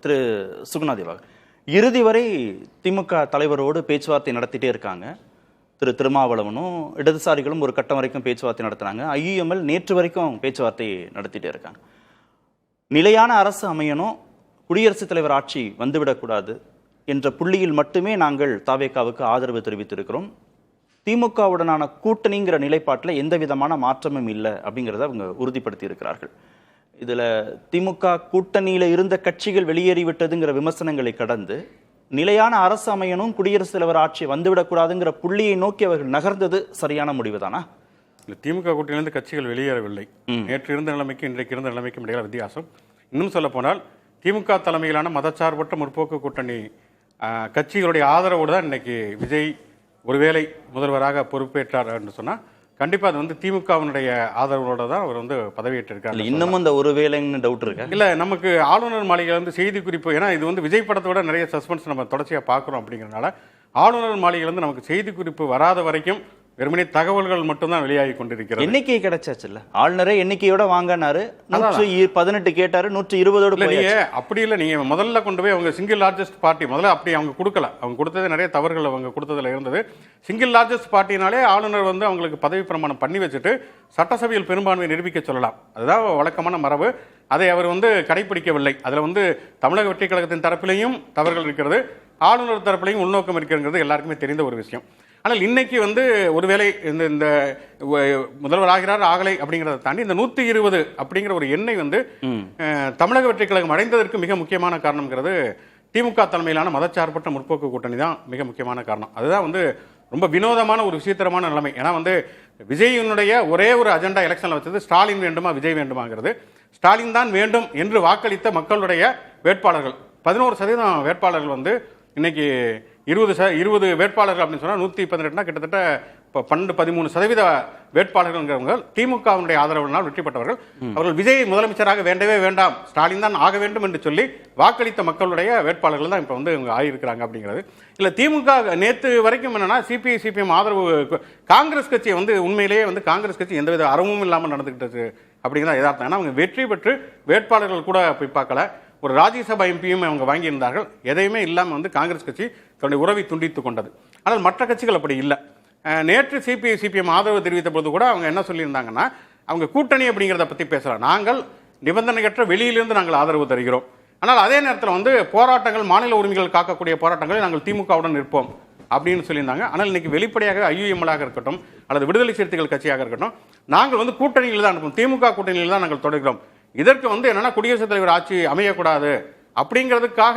திரு சுகுணாதேவாக இறுதி வரை திமுக தலைவரோடு பேச்சுவார்த்தை நடத்திட்டே இருக்காங்க. திரு திருமாவளவனும் இடதுசாரிகளும் ஒரு கட்டம் வரைக்கும் பேச்சுவார்த்தை நடத்துனாங்க. ஐயுஎம்எல் நேற்று வரைக்கும் பேச்சுவார்த்தை நடத்திட்டே இருக்காங்க. நிலையான அரசு அமையணும், குடியரசுத் தலைவர் ஆட்சி வந்துவிடக்கூடாது என்ற புள்ளியில் மட்டுமே நாங்கள் தாவேகாவுக்கு ஆதரவு தெரிவித்திருக்கிறோம். திமுகவுடனான கூட்டணிங்கிற நிலைப்பாட்டில் எந்த விதமான மாற்றமும் இல்லை அப்படிங்கிறத அவங்க உறுதிப்படுத்தி இருக்கிறார்கள். இதில் திமுக கூட்டணியில் இருந்த கட்சிகள் வெளியேறிவிட்டதுங்கிற விமர்சனங்களை கடந்து நிலையான அரசு அமையணும், குடியரசுத் தலைவர் ஆட்சி வந்துவிடக்கூடாதுங்கிற புள்ளியை நோக்கி அவர்கள் நகர்ந்தது சரியான முடிவு தானா? திமுக கூட்டணியிலிருந்து கட்சிகள் வெளியேறவில்லை. நேற்று இருந்த நிலைமைக்கு இன்றைக்கு இருந்த நிலைமைக்கும் இடையில வித்தியாசம். இன்னும் சொல்ல போனால் திமுக தலைமையிலான மதச்சார்பற்ற முற்போக்கு கூட்டணி கட்சிகளுடைய ஆதரவோடு தான் இன்னைக்கு விஜய் ஒருவேளை முதல்வராக பொறுப்பேற்றார் என்று சொன்னால் கண்டிப்பா அது வந்து திமுகவினுடைய ஆதரவோட தான் அவர் வந்து பதவியேற்றிருக்காரு. இன்னமும் இந்த ஒருவேளைன்னு டவுட் இருக்கு இல்ல. நமக்கு ஆளுநர் மாளிகை வந்து செய்தி குறிப்பு, ஏன்னா இது வந்து விஜய் படத்தோட நிறைய சஸ்பென்ஸ் நம்ம தொடர்ச்சியா பார்க்குறோம். அப்படிங்கிறதுனால ஆளுநர் மாளிகையிலிருந்து நமக்கு செய்தி குறிப்பு வராத வரைக்கும் வெறுமனே தகவல்கள் மட்டும்தான் வெளியாகி கொண்டிருக்கிறது. எண்ணிக்கை கிடைச்சாச்சு இல்ல, ஆளுநரே எண்ணிக்கையோட வாங்கினாரு, 118 கேட்டாரு, 120 நீங்க அப்படி இல்லை. நீங்க முதல்ல கொண்டு போய் அவங்க சிங்கிள் லார்ஜஸ்ட் பார்ட்டி முதல்ல அப்படி அவங்க கொடுக்கல. அவங்க கொடுத்தது நிறைய தவறுகள் அவங்க கொடுத்ததுல இருந்தது. சிங்கிள் லார்ஜஸ்ட் பார்ட்டினாலே ஆளுநர் வந்து அவங்களுக்கு பதவி பிரமாணம் பண்ணி வச்சுட்டு சட்டசபையில் பெரும்பான்மையை நிரூபிக்க சொல்லலாம். அதுதான் வழக்கமான மரபு. அதை அவர் வந்து கடைபிடிக்கவில்லை. அதுல வந்து தமிழக வெற்றி கழகத்தின் தரப்பிலையும் தவறுகள் இருக்கிறது, ஆளுநர் தரப்பிலையும் உள்நோக்கம் இருக்கிறது எல்லாருக்குமே தெரிந்த ஒரு விஷயம். ஆனால் இன்னைக்கு வந்து ஒருவேளை இந்த முதல்வர் ஆகிறார் ஆகலை அப்படிங்கிறத தாண்டி இந்த 120 அப்படிங்கிற ஒரு எண்ணை வந்து தமிழக வெற்றி கழகம் அடைந்ததற்கு மிக முக்கியமான காரணம்ங்கிறது திமுக தலைமையிலான மதச்சார்பற்ற முற்போக்கு கூட்டணி தான் மிக முக்கியமான காரணம். அதுதான் வந்து ரொம்ப வினோதமான ஒரு விசித்திரமான நிலைமை. ஏன்னா வந்து விஜயினுடைய ஒரே ஒரு அஜெண்டா எலெக்ஷன்ல வச்சது ஸ்டாலின் வேண்டுமா விஜய் வேண்டுமாங்கிறது. ஸ்டாலின் தான் வேண்டும் என்று வாக்களித்த மக்களுடைய வேட்பாளர்கள் 11% வேட்பாளர்கள் வந்து இன்னைக்கு 20 வேட்பாளர்கள் அப்படின்னு சொன்னா 118 கிட்டத்தட்ட 12-13% வேட்பாளர்கள்ங்கிறவங்க திமுகவினுடைய ஆதரவினால் வெற்றி பெற்றவர்கள். அவர்கள் விஜய் முதலமைச்சராக வேண்டவே வேண்டாம், ஸ்டாலின் தான் ஆக வேண்டும் என்று சொல்லி வாக்களித்த மக்களுடைய வேட்பாளர்கள் தான் இப்ப வந்து இவங்க ஆகியிருக்கிறாங்க. அப்படிங்கிறது இல்ல. திமுக நேற்று வரைக்கும் என்னன்னா சிபிஐ சிபிஎம் ஆதரவு காங்கிரஸ் கட்சி வந்து உண்மையிலேயே வந்து காங்கிரஸ் கட்சி எந்தவித அறமும் இல்லாமல் நடந்துகிட்டு அப்படிங்கிறத எதார்த்தம். ஏன்னா அவங்க வெற்றி பெற்று வேட்பாளர்கள் கூட போய் பார்க்கல. ஒரு ராஜ்யசபா எம்பியும் அவங்க வாங்கியிருந்தார்கள். எதையுமே இல்லாமல் வந்து காங்கிரஸ் கட்சி தன்னுடைய உறவை துண்டித்துக் கொண்டது. ஆனால் மற்ற கட்சிகள் அப்படி இல்லை. நேற்று சிபிஐ சிபிஎம் ஆதரவு தெரிவித்த பொழுது கூட அவங்க என்ன சொல்லியிருந்தாங்கன்னா, அவங்க கூட்டணி அப்படிங்கிறத பற்றி பேசலாம், நாங்கள் நிபந்தனையற்ற வெளியிலிருந்து நாங்கள் ஆதரவு தருகிறோம், ஆனால் அதே நேரத்தில் வந்து போராட்டங்கள், மாநில உரிமைகள் காக்கக்கூடிய போராட்டங்களை நாங்கள் திமுகவுடன் நிற்போம் அப்படின்னு சொல்லியிருந்தாங்க. ஆனால் இன்னைக்கு வெளிப்படையாக ஐயுஎம்எல்லாக இருக்கட்டும் அல்லது விடுதலை சிறுத்தைகள் கட்சியாக இருக்கட்டும், நாங்கள் வந்து கூட்டணியில் தான் அனுப்பும், திமுக கூட்டணியில் தான் நாங்கள் தொடர்கிறோம். இதற்கு வந்து என்னன்னா குடியரசுத் தலைவர் ஆட்சி அமையக்கூடாது அப்படிங்கிறதுக்காக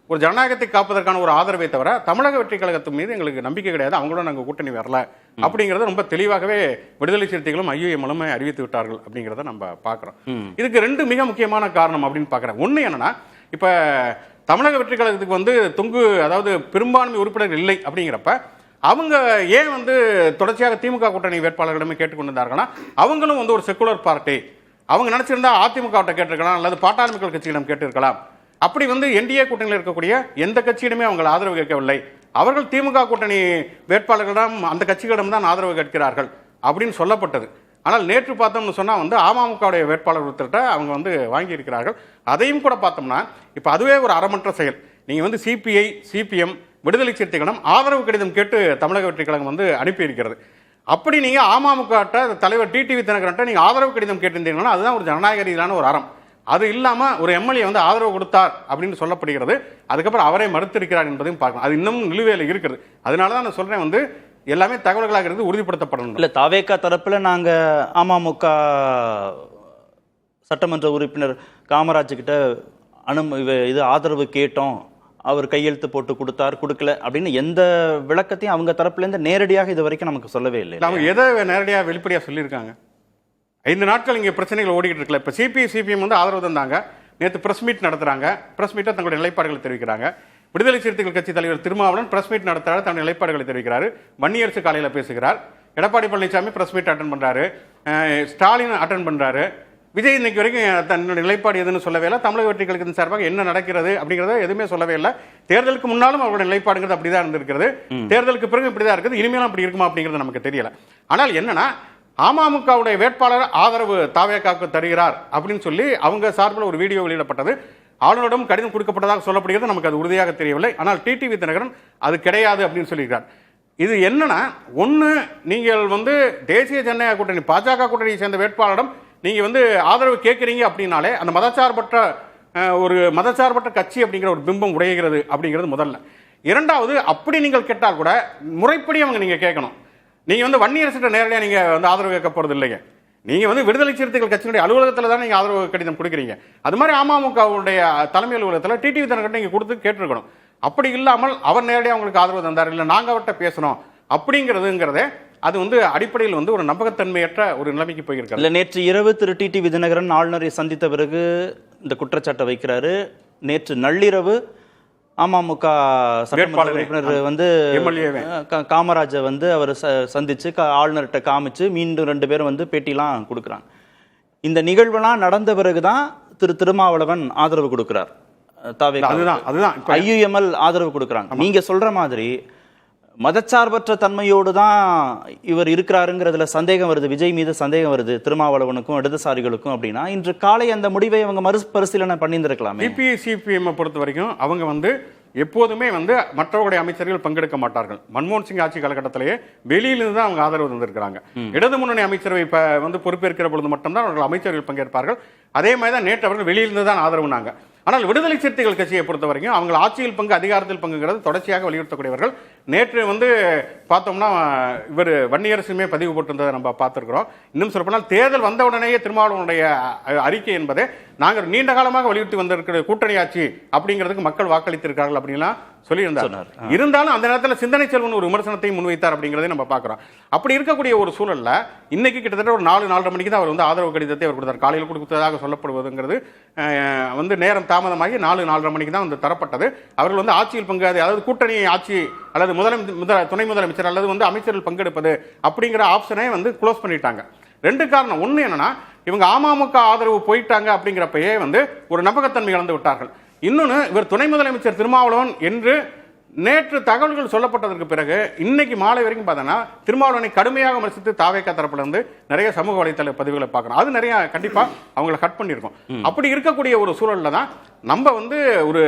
ஒரு ஜனநாயகத்தை காப்பதற்கான ஒரு ஆதரவை தவிர தமிழக வெற்றி கழகத்தின் மீது எங்களுக்கு நம்பிக்கை கிடையாது, அவங்களோட நாங்கள் கூட்டணி வரல அப்படிங்கறத ரொம்ப தெளிவாகவே விடுதலை சிறுத்தைகளும் ஐயுஎம்எல்லும் அறிவித்து விட்டார்கள் அப்படிங்கிறத நம்ம பார்க்கிறோம். இதுக்கு 2 மிக முக்கியமான காரணம் அப்படின்னு பார்க்கிறேன். ஒண்ணு என்னன்னா, இப்ப தமிழக வெற்றி கழகத்துக்கு வந்து அதாவது பெரும்பான்மை உறுப்பினர்கள் இல்லை அப்படிங்கிறப்ப அவங்க ஏன் வந்து தொடர்ச்சியாக திமுக கூட்டணி வேட்பாளர்களிடமே கேட்டுக்கொண்டிருந்தார்கள்னா, அவங்களும் வந்து ஒரு செக்குலர் பார்ட்டி, அவங்க நினைச்சிருந்தா அதிமுக கேட்டிருக்கலாம் அல்லது பாட்டாளி மக்கள் கட்சியிடம் கேட்டிருக்கலாம். அப்படி வந்து என்டிஏ கூட்டணியில் இருக்கக்கூடிய எந்த கட்சியிடமே அவங்க ஆதரவு கேட்கவில்லை. அவர்கள் திமுக கூட்டணி வேட்பாளர்களிடம் அந்த கட்சிகளிடம் தான் ஆதரவு கேட்கிறார்கள் அப்படின்னு சொல்லப்பட்டது. ஆனால் நேற்று பார்த்தோம்னு சொன்னா வந்து அமமுகவுடைய வேட்பாளர் ஒருத்தர்கிட்ட அவங்க வந்து வாங்கி இருக்கிறார்கள். அதையும் கூட பார்த்தோம்னா இப்ப அதுவே ஒரு அறமற்ற செயல். நீங்க வந்து சிபிஐ சிபிஎம் விடுதலை சிறுத்தைகளிடம் ஆதரவு கடிதம் கேட்டு தமிழக வெற்றி கழகம் வந்து அனுப்பி இருக்கிறது. அப்படி நீங்க அமமுக தலைவர் டிடிவி தினகரன் நீங்க ஆதரவு கடிதம் கேட்டிருந்தீங்கன்னா அதுதான் ஒரு ஜனநாயக ரீதியிலான ஒரு அறம். அது இல்லாம ஒரு எம்எல்ஏ வந்து ஆதரவு கொடுத்தார் அப்படின்னு சொல்லப்படுகிறது. அதுக்கப்புறம் அவரை மறுத்திருக்கிறார் என்பதையும் பார்க்கணும். அது இன்னும் நிலுவையில் இருக்கிறது. அதனாலதான் நான் சொல்றேன் வந்து எல்லாமே தகவல்களாக இருந்து உறுதிப்படுத்தப்படணும். இல்ல, தாவேகா தரப்புல நாங்க அமமுக சட்டமன்ற உறுப்பினர் காமராஜ் கிட்ட இது ஆதரவு கேட்டோம், அவர் கையெழுத்து போட்டு கொடுத்தார் கொடுக்கல அப்படின்னு எந்த விளக்கத்தையும் அவங்க தரப்புல இருந்து நேரடியாக இது வரைக்கும் நமக்கு சொல்லவே இல்லை. அவங்க எதை நேரடியாக வெளிப்படையா சொல்லியிருக்காங்க? 5 நாட்கள் இங்கே பிரச்சனைகள் ஓடிக்கிட்டு இருக்கல. இப்போ சிபிஐ சிபிஎம் வந்து ஆதரவு தந்தாங்க. நேற்று பிரஸ் மீட் நடத்துறாங்க. பிரஸ் மீட்டை தங்களுடைய நிலைப்பாடுகளை தெரிவிக்கிறாங்க. விடுதலை சிறுத்தைகள் கட்சி தலைவர் திருமாவளவன் பிரஸ் மீட் நடத்துறாரு, தன்னுடைய நிலைப்பாடுகளை தெரிவிக்கிறாரு. வன்னியரசு காலையில் பேசுகிறார். Edappadi Palaniswami press meet attend பண்றாரு. ஸ்டாலின் அட்டன் பண்றாரு. விஜய் இன்னைக்கு வரைக்கும் தன்னுடைய நிலைப்பாடு எதுன்னு சொல்லவே இல்லை. தமிழக வெற்றி கழகத்தின் சார்பாக என்ன நடக்கிறது அப்படிங்கிறத எதுவுமே சொல்லவே இல்லை. தேர்தலுக்கு முன்னாலும் அவருடைய நிலைப்பாடுங்கிறது அப்படிதான் இருந்திருக்கிறது. தேர்தலுக்கு பிறகு இப்படிதான் இருக்குது. இனிமேலும் அப்படி இருக்குமா அப்படிங்கிறது நமக்கு தெரியல. ஆனால் என்னன்னா, அமமுகவுடைய வேட்பாளர் ஆதரவு தாவேகாவுக்கு தருகிறார் அப்படின்னு சொல்லி அவங்க சார்பில் ஒரு வீடியோ வெளியிடப்பட்டது. ஆளுநரிடம் கடிதம் கொடுக்கப்பட்டதாக சொல்லப்படுகிறது, நமக்கு அது உறுதியாக தெரியவில்லை. ஆனால் டிடிவி தினகரன் அது கிடையாது அப்படின்னு சொல்லியிருக்கார். இது என்னன்னா, ஒன்று நீங்கள் வந்து தேசிய ஜனநாயக கூட்டணி பாஜக கூட்டணியை சேர்ந்த வேட்பாளரிடம் நீங்கள் ஆதரவு கேட்குறீங்க அப்படின்னாலே அந்த மதச்சார்பற்ற கட்சி அப்படிங்கிற ஒரு பிம்பம் உடைகிறது அப்படிங்கிறது முதல்ல. இரண்டாவது, அப்படி நீங்கள் கேட்டால் கூட முறைப்படி நீங்கள் கேட்கணும். நீங்கள் வன்னியரசிட்ட நேரடியாக நீங்கள் ஆதரவு கேட்க போகிறது இல்லைங்க. நீங்கள் விடுதலை சிறுத்தைகள் கட்சியினுடைய அலுவலகத்தில் தான் நீங்கள் ஆதரவு கடிதம் கொடுக்குறீங்க. அது மாதிரி அமமுகவுடைய தலைமை அலுவலகத்தில் டிடிவி தினகரன் நீங்கள் கொடுத்து கேட்டிருக்கணும். அப்படி இல்லாமல் அவர் நேரடியாக அவங்களுக்கு ஆதரவு தந்தார், இல்லை நாங்கள் அவர்கிட்ட பேசணும் அப்படிங்கிறதுங்கிறதே அது அடிப்படையில் ஒரு நம்பகத்தன்மையற்ற ஒரு நிலைமைக்கு போயிருக்காரு. இல்லை, நேற்று இரவு திரு டிடிவி தினகரன் ஆளுநரை சந்தித்த பிறகு இந்த குற்றச்சாட்டை வைக்கிறாரு. நேற்று நள்ளிரவு அமமுக சட்டமன்ற உறுப்பினர் காமராஜை அவர் சந்திச்சு ஆளுநர்கிட்ட காமிச்சு மீண்டும் 2 பேரும் பேட்டிலாம் கொடுக்குறாங்க. இந்த நிகழ்வெல்லாம் நடந்த பிறகுதான் திரு திருமாவளவன் ஆதரவு கொடுக்கிறார். ஐயுஎம்எல் ஆதரவு கொடுக்குறாங்க. நீங்க சொல்ற மாதிரி மதச்சார்பற்ற தன்மையோடு தான் இவர் இருக்கிறாருங்கிறதுல சந்தேகம் வருது, விஜய் மீது சந்தேகம் வருது திருமாவளவனுக்கும் இடதுசாரிகளுக்கும் அப்படின்னா இன்று காலை அந்த முடிவை அவங்க மறுபரிசீலனை பண்ணியிருந்திருக்கலாமே. சிபிஎம் பொறுத்த வரைக்கும் அவங்க எப்போதுமே மற்றவர்களுடைய அமைச்சர்கள் பங்கெடுக்க மாட்டார்கள். மன்மோகன் சிங் ஆட்சி காலகட்டத்திலேயே வெளியிலிருந்து தான் அவங்க ஆதரவு தந்திருக்கிறாங்க. இடது முன்னணி அமைச்சரவை பொறுப்பேற்கிற பொழுது மட்டும்தான் அவர்கள் அமைச்சர்கள் பங்கேற்பார்கள். அதே மாதிரி தான் நேற்று அவர்கள் வெளியிலிருந்து தான் ஆதரவுனாங்க. ஆனால் விடுதலை சிறுத்தைகள் கட்சியை பொறுத்த வரைக்கும் அவங்க ஆட்சியில் பங்கு அதிகாரத்தில் பங்குங்கிறது தொடர்ச்சியாக வலியுறுத்தக்கூடியவர்கள். நேற்று பார்த்தோம்னா இவர் வன்னியரசுமே பதிவு போட்டிருந்ததை நம்ம பார்த்துருக்கிறோம். இன்னும் சொல்லப்போனால் தேர்தல் வந்த உடனேயே திருமாவளவனுடைய அறிக்கை என்பதை நாங்கள் நீண்ட காலமாக வலியுறுத்தி வந்திருக்கிற கூட்டணி ஆட்சி அப்படிங்கிறதுக்கு மக்கள் வாக்களித்திருக்கார்கள் அப்படின்லாம் சொல்லியிருந்தார். இருந்தாலும் அந்த நேரத்தில் சிந்தனை செல்வன் ஒரு விமர்சனத்தையும் முன்வைத்தார் அப்படிங்கிறதை நம்ம பார்க்கிறோம். அப்படி இருக்கக்கூடிய ஒரு சூழல்ல இன்னைக்கு கிட்டத்தட்ட ஒரு 4-4:30 மணிக்கு தான் அவர் ஆதரவு கடிதத்தை அவர் கொடுத்தார். காலையில் கொடுத்ததாக சொல்லப்படுவதுங்கிறது நேரம் தாமதமாகி 4-4:30 மணிக்கு தான் தரப்பட்டது. அவர்கள் ஆட்சியில் பங்கு, அதாவது கூட்டணி ஆட்சி அல்லது துணை முதலமைச்சர் அல்லது அமைச்சர்கள் பங்கெடுப்பது அப்படிங்கிற ஆப்ஷனை க்ளோஸ் பண்ணிட்டாங்க. 2 காரணம். ஒன்று என்னன்னா, இவங்க அமமுக ஆதரவு போயிட்டாங்க அப்படிங்கிறப்பயே ஒரு நம்பகத்தன்மை இழந்து விட்டார்கள். இன்னொன்று, இவர் துணை முதலமைச்சர் திருமாவளவன் என்று நேற்று தகவல்கள் சொல்லப்பட்டதற்கு பிறகு இன்னைக்கு மாலை வரைக்கும் பார்த்தோன்னா திருமாவளவனை கடுமையாக விமர்சித்து தாவேகா தரப்புல நிறைய சமூக வலைத்தள பதிவுகளை பார்க்கணும். அது நிறைய கண்டிப்பா அவங்களை கட் பண்ணியிருக்கோம். அப்படி இருக்கக்கூடிய ஒரு சூழல்ல தான் நம்ம ஒரு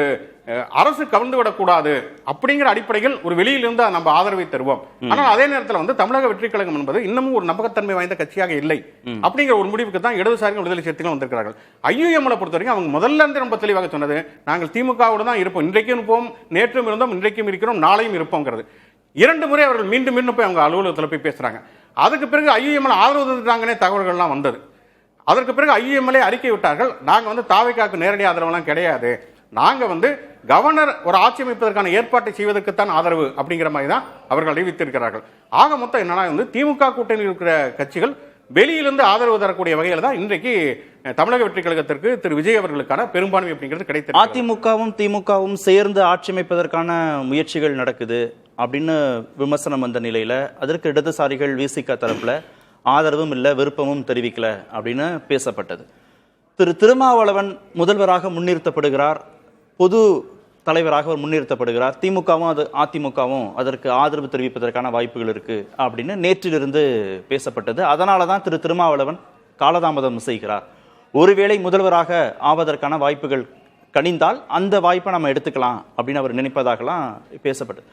அரசு கவிழ்ந்து விடக்கூடாது அப்படிங்கிற அடிப்படையில் ஒரு வெளியிலிருந்து நம்ம ஆதரவை தருவோம். ஆனால் அதே நேரத்தில் தமிழக வெற்றி கழகம் என்பது இன்னமும் ஒரு நம்பகத்தன்மை வாய்ந்த கட்சியாக இல்லை அப்படிங்கிற ஒரு முடிவுக்கு தான் இடதுசாரிகள் விடுதலை சிறுத்தைகள் வந்திருக்கிறார்கள். ஐயுஎம்எல் பொறுத்த வரைக்கும் அவங்க முதல்ல இருந்து ரொம்ப தெளிவாக சொன்னது, நாங்கள் திமுகவோடு தான் இருப்போம், இன்றைக்கும் இருப்போம், நேற்றும் இருந்தோம், இன்றைக்கும் இருக்கிறோம், நாளையும் இருப்போங்கிறது. 2 முறை அவர்கள் மீண்டும் மீண்டும் போய் அவங்க அலுவலகத்தில் போய் பேசுறாங்க. அதுக்கு பிறகு ஐயுஎம்எல் ஆதரவு தந்துட்டாங்கன்னே தகவல்கள்லாம் வந்தது. அதற்கு பிறகு ஐயுஎம்எல்ஏ அறிக்கை விட்டார்கள், நாங்க தாவேகாவுக்கு நேரடி ஆதரவுலாம் கிடையாது, நாங்க கவர்னர் ஒரு ஆட்சி அமைப்பதற்கான ஏற்பாட்டை செய்வதற்குத்தான் ஆதரவு அப்படிங்கிற மாதிரி தான் அவர்கள் அறிவித்திருக்கிறார்கள். ஆக மொத்தம் என்னன்னா திமுக கூட்டணியில் இருக்கிற கட்சிகள் வெளியிலிருந்து ஆதரவு தரக்கூடிய வகையில் தான் இன்றைக்கு தமிழக வெற்றி கழகத்திற்கு திரு விஜய் அவர்களுக்கான பெரும்பான்மை அப்படிங்கிறது கிடைத்தது. அதிமுகவும் திமுகவும் சேர்ந்து ஆட்சி அமைப்பதற்கான முயற்சிகள் நடக்குது அப்படின்னு விமர்சனம் வந்த நிலையில அதற்கு இடதுசாரிகள் விசிக தரப்புல ஆதரவும் இல்லை, விருப்பமும் தெரிவிக்கல அப்படின்னு பேசப்பட்டது. திரு திருமாவளவன் முதல்வராக முன்னிறுத்தப்படுகிறார், பொது தலைவராக அவர் முன்னிறுத்தப்படுகிறார், திமுகவும் அதிமுகவும் அதற்கு ஆதரவு தெரிவிப்பதற்கான வாய்ப்புகள் இருக்கு அப்படின்னு நேற்றிலிருந்து பேசப்பட்டது. அதனால தான் திரு திருமாவளவன் காலதாமதம் செய்கிறார். ஒருவேளை முதல்வராக ஆவதற்கான வாய்ப்புகள் கனிந்தால் அந்த வாய்ப்பை நம்ம எடுத்துக்கலாம் அப்படின்னு அவர் நினைப்பதாகலாம் பேசப்பட்டது.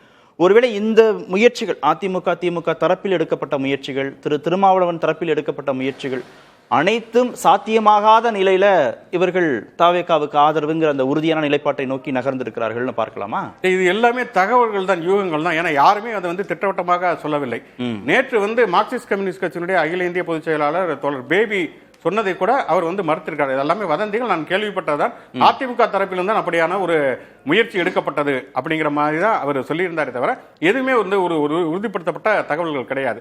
ஒருவேளை இந்த முயற்சிகள் அதிமுக திமுக தரப்பில் எடுக்கப்பட்ட முயற்சிகள், திரு திருமாவளவன் தரப்பில் எடுக்கப்பட்ட முயற்சிகள் அனைத்தும் சாத்தியமாகாத நிலையில இவர்கள் தாவேகாவுக்கு ஆதரவுங்கிற அந்த உறுதியான நிலைப்பாட்டை நோக்கி நகர்ந்திருக்கிறார்கள் பார்க்கலாமா? இது எல்லாமே தகவல்கள் தான், யூகங்கள் தான். ஏன்னா யாருமே அதை திட்டவட்டமாக சொல்லவில்லை. நேற்று மார்க்சிஸ்ட் கம்யூனிஸ்ட் கட்சியினுடைய அகில இந்திய பொதுச் செயலாளர் தோழர் பேபி சொன்னதை கூட அவர் மறுத்திருக்காரு. இதெல்லாமே வதந்திகள், நான் கேள்விப்பட்டதான். அதிமுக தரப்பில் தான் அப்படியான ஒரு முயற்சி எடுக்கப்பட்டது அப்படிங்கிற மாதிரி தான் அவர் சொல்லியிருந்தாரே தவிர எதுவுமே ஒரு உறுதிப்படுத்தப்பட்ட தகவல்கள் கிடையாது.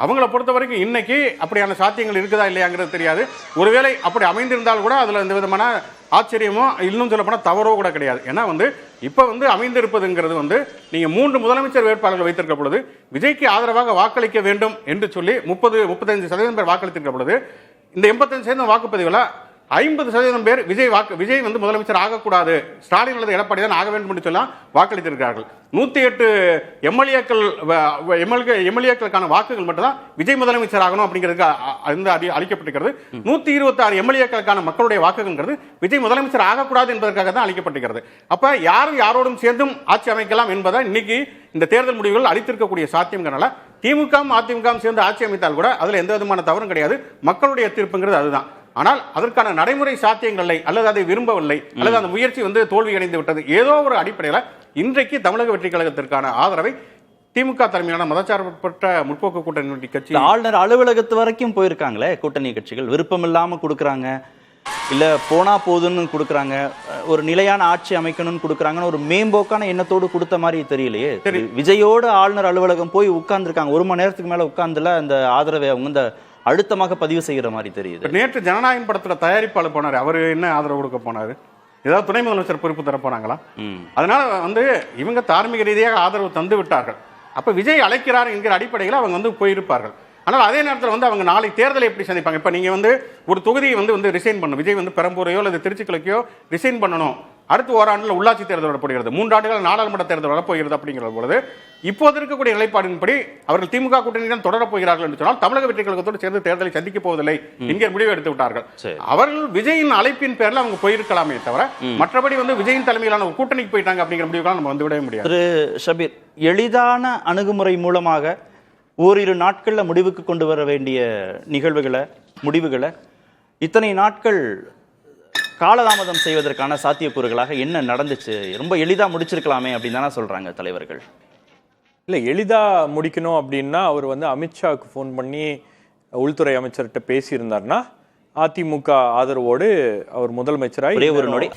அவங்கள பொறுத்த வரைக்கும் இன்னைக்கு அப்படியான சாத்தியங்கள் இருக்குதா இல்லையாங்கிறது தெரியாது. ஒருவேளை அப்படி அமைந்திருந்தால் கூட அதுல எந்த விதமான ஆச்சரியமோ இன்னும் சொல்ல போனா தவறோ கூட கிடையாது. ஏன்னா இப்ப அமைந்திருப்பதுங்கிறது நீங்க 3 முதலமைச்சர் வேட்பாளர்கள் வைத்திருக்க பொழுது விஜய்க்கு ஆதரவாக வாக்களிக்க வேண்டும் என்று சொல்லி 30-35% பேர் வாக்களித்திருக்க பொழுது இந்த 85% வாக்குப்பதிவுல 50% பேர் விஜய் வந்து முதலமைச்சர் ஆகக்கூடாது, ஸ்டாலின் அல்லது எடப்பாடி தான் ஆக வேண்டும் என்று சொல்லலாம் வாக்களித்திருக்கிறார்கள். 108 எம்எல்ஏக்களுக்கான வாக்குகள் மட்டும்தான் விஜய் முதலமைச்சர் ஆகணும் அப்படிங்கிறதுக்கு அளிக்கப்பட்டிருக்கிறது. 126 எம்எல்ஏக்களுக்கான மக்களுடைய வாக்குகள் விஜய் முதலமைச்சர் ஆகக்கூடாது என்பதற்காக தான் அளிக்கப்பட்டிருக்கிறது. அப்ப யாரும் யாரோடும் சேர்ந்தும் ஆட்சி அமைக்கலாம் என்பதை இன்னைக்கு இந்த தேர்தல் முடிவுகள் அளித்திருக்கக்கூடிய சாத்தியம்னால திமுக அதிமுக சேர்ந்து ஆட்சி அமைத்தால் கூட அதுல எந்த விதமான தவறும் கிடையாது. மக்களுடைய தீர்ப்புங்கிறது அதுதான். ஆனால் அதற்கான நடைமுறை சாத்தியங்களை அல்லது அதை விரும்பவில்லை அல்லது அந்த முயற்சி வந்து தோல்வி அடைந்து விட்டது ஏதோ ஒரு அடிப்படையில் இன்றைக்கு தமிழக வெற்றி கழகத்திற்கான ஆதரவை திமுக தலைமையிலான மதச்சார்பற்ற முற்போக்கு கூட்டணி கட்சி ஆளுநர் அலுவலகத்து வரைக்கும் போயிருக்காங்களே கூட்டணி கட்சிகள், விருப்பம் இல்லாம கொடுக்குறாங்க, இல்ல போனா போதுன்னு கொடுக்குறாங்க, ஒரு நிலையான ஆட்சி அமைக்கணும்னு கொடுக்குறாங்கன்னு ஒரு மேம்போக்கான எண்ணத்தோடு கொடுத்த மாதிரி தெரியலையே. விஜயோட ஆளுநர் அலுவலகம் போய் உட்கார்ந்துருக்காங்க, 1 மணி நேரத்துக்கு மேல உட்கார்ந்துல அந்த ஆதரவை அவங்க இந்த அழுத்தமாக பதிவு செய்யற மாதிரி தெரியுது. நேற்று ஜனநாயகம் படத்துல தயாரிப்பாளர் போனாரு, அவரு என்ன ஆதரவு கொடுக்க போனாரு? ஏதாவது துணை முதலமைச்சர் பொறுப்பு தர போனாங்களா? அதனால வந்து இவங்க தார்மீக ரீதியாக ஆதரவு தந்து விட்டார்கள். அப்ப விஜய் அழைக்கிறார் என்கிற அடிப்படையில் அவங்க வந்து போயிருப்பார்கள். ஆனால் அதே நேரத்தில் வந்து அவங்க நாளை தேர்தலை எப்படி சந்திப்பாங்க? இப்ப நீங்க வந்து ஒரு தொகுதியை வந்து ரிசைன் பண்ணணும், விஜய் வந்து பெரம்பூரையோ அல்லது திருச்சி கிழக்கையோ ரிசைன் பண்ணணும், அடுத்து ஓராண்டில் உள்ளாட்சி தேர்தல் வரப்படுகிறது, 3 ஆண்டுகள் நாடாளுமன்ற தேர்தல் வரப்போகிறது அப்படிங்கிற பொழுது இப்போது இருக்கக்கூடிய நிலைப்பாடின்படி அவர்கள் திமுக கூட்டணியுடன் தொடரப் போகிறார்கள் என்று சொன்னால் தமிழக வெற்றி கழகத்தோடு சேர்ந்து தேர்தலை சந்திக்க போவதில்லை என்கிற முடிவு எடுத்து விட்டார்கள். அவர்கள் விஜயின் அழைப்பின் பேரில் அவங்க போயிருக்கலாமே தவிர மற்றபடி வந்து விஜயின் தலைமையிலான ஒரு கூட்டணிக்கு போயிட்டாங்க அப்படிங்கிற முடிவுகள் நம்ம வந்து விட முடியாது. திரு ஷபீர், எளிதான அணுகுமுறை மூலமாக ஓரிரு நாட்கள்ல முடிவுக்கு கொண்டு வர வேண்டிய முடிவுகளை இத்தனை நாட்கள் காலதாமதம் செய்வதற்கான சாத்தியக்கூறுகளாக என்ன நடந்துச்சு? ரொம்ப எளிதா முடிச்சிருக்கலாமே அப்படின்னு தானே சொல்றாங்க தலைவர்கள். இல்லை, எளிதா முடிக்கணும் அப்படின்னா அவர் வந்து அமித்ஷாவுக்கு ஃபோன் பண்ணி உள்துறை அமைச்சர்கிட்ட பேசியிருந்தார்னா அதிமுக ஆதரவோடு அவர் முதலமைச்சராக ஒரே ஒரு நொடி